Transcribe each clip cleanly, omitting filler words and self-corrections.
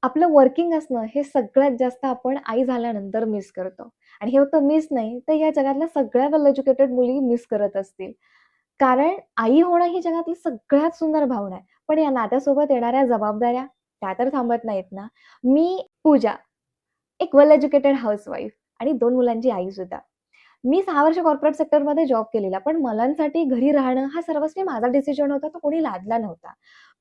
आपलं वर्किंग असणं हे सगळ्यात जास्त आपण आई झाल्यानंतर मिस करतो. आणि हे फक्त मिस नाही, तर या जगातल्या सगळ्या वेल एज्युकेटेड मुली मिस करत असतील. कारण आई होणं ही जगातली सगळ्यात सुंदर भावना आहे. पण या नात्यासोबत येणाऱ्या जबाबदाऱ्या, त्या तर थांबत नाहीत ना. मी पूजा, एक वेल एज्युकेटेड हाउसवाईफ आणि 2 मुलांची आईसुद्धा. मी 6 वर्ष कॉर्पोरेट सेक्टरमध्ये जॉब केलेला. पण मुलांसाठी घरी राहणं हा सर्वस्वी माझा डिसिजन होता. तो कोणी लादला नव्हता.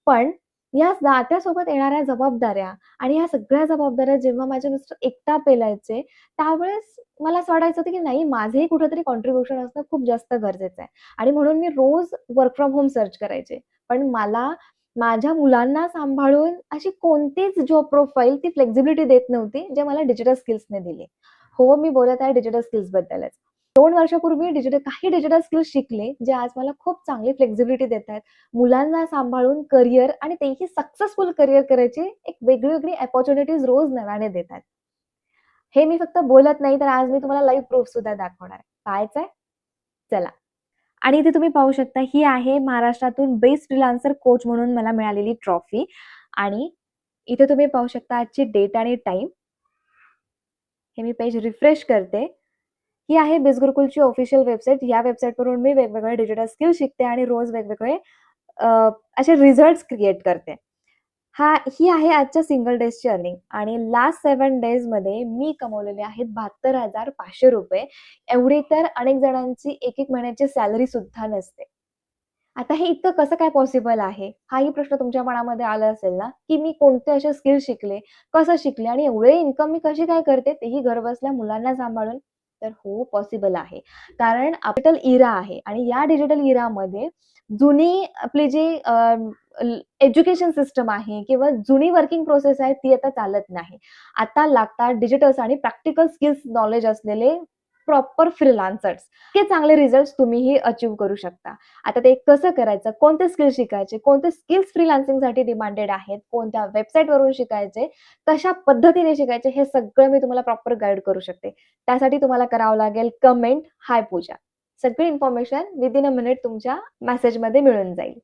पण या नात्यासोबत येणाऱ्या जबाबदाऱ्या आणि ह्या सगळ्या जबाबदाऱ्या जेव्हा माझे मिस्टर एकटा पेलायचे, त्यावेळेस मला असं वाटायचं होतं, की नाही माझंही कुठेतरी कॉन्ट्रिब्युशन असणं खूप जास्त गरजेचं आहे. आणि म्हणून मी रोज वर्क फ्रॉम होम सर्च करायचे. पण मला माझ्या मुलांना सांभाळून अशी कोणतीच जॉब प्रोफाईल ती फ्लेक्सिबिलिटी देत नव्हती, जे मला डिजिटल स्किल्सने दिली. हो, मी बोलत आहे डिजिटल स्किल्सबद्दलच. 2 वर्षापूर्वी काही डिजिटल स्किल्स शिकले, जे आज मला खूप चांगली फ्लेक्सिबिलिटी देतायत. मुलांना सांभाळून करियर आणि तेही सक्सेसफुल करियर करायची एक वेगळी-वेगळी अपॉर्च्युनिटीज रोज नव्याने देतात. हे मी फक्त बोलत नाही, तर आज मी तुम्हाला लाईव्ह प्रूफ सुद्धा दाखवणार आहे. पाहायचंय? चला. आणि इथे तुम्ही पाहू शकता, ही आहे महाराष्ट्रातून बेस्ट फ्रीलान्सर कोच म्हणून मला मिळालेली ट्रॉफी. आणि इथे तुम्ही पाहू शकता आजची डेट आणि टाईम. हे मी पेज रिफ्रेश करते. ही आहे बिझगुरुकुलची ऑफिशियल वेबसाईट. या वेबसाईटवरून मी वेगवेगळे डिजिटल स्किल शिकते आणि रोज वेगवेगळे असे रिझल्ट्स क्रिएट करते. ही आहे आजच्या सिंगल डेजची अर्निंग आणि लास्ट 7 डेजमध्ये मी कमवलेले आहेत ₹72,500. एवढी तर अनेक जणांची एक महिन्याची सॅलरी सुद्धा नसते. आता हे इतकं कसं काय पॉसिबल आहे? हाही प्रश्न तुमच्या मनामध्ये आला असेल ना, की मी कोणते असे स्किल शिकले, कसं शिकले आणि एवढे इन्कम मी कशी काय करते, तेही घरबसल्या मुलांना सांभाळून? तर हो, पॉसिबल आहे. कारण डिजिटल इरा आहे आणि या डिजिटल इरामध्ये जुनी आपली जी एज्युकेशन सिस्टम आहे किंवा जुनी वर्किंग प्रोसेस आहे, ती आता चालत नाही. आता लागतात डिजिटल्स आणि प्रॅक्टिकल स्किल्स नॉलेज असलेले प्रॉपर फ्रीलान्सर्स. इतके चांगले रिझल्ट्स तुम्हीही अचीव्ह करू शकता. आता ते कसं करायचं, कोणते स्किल्स शिकायचे, कोणते स्किल्स फ्रीलान्सिंगसाठी डिमांडेड आहेत, कोणत्या वेबसाईटवरून शिकायचे, कशा पद्धतीने शिकायचे, हे सगळं मी तुम्हाला प्रॉपर गाईड करू शकते. त्यासाठी तुम्हाला करावं लागेल कमेंट, हाय पूजा. सगळी इन्फॉर्मेशन विदिन अ मिनिट तुमच्या मेसेजमध्ये मिळून जाईल.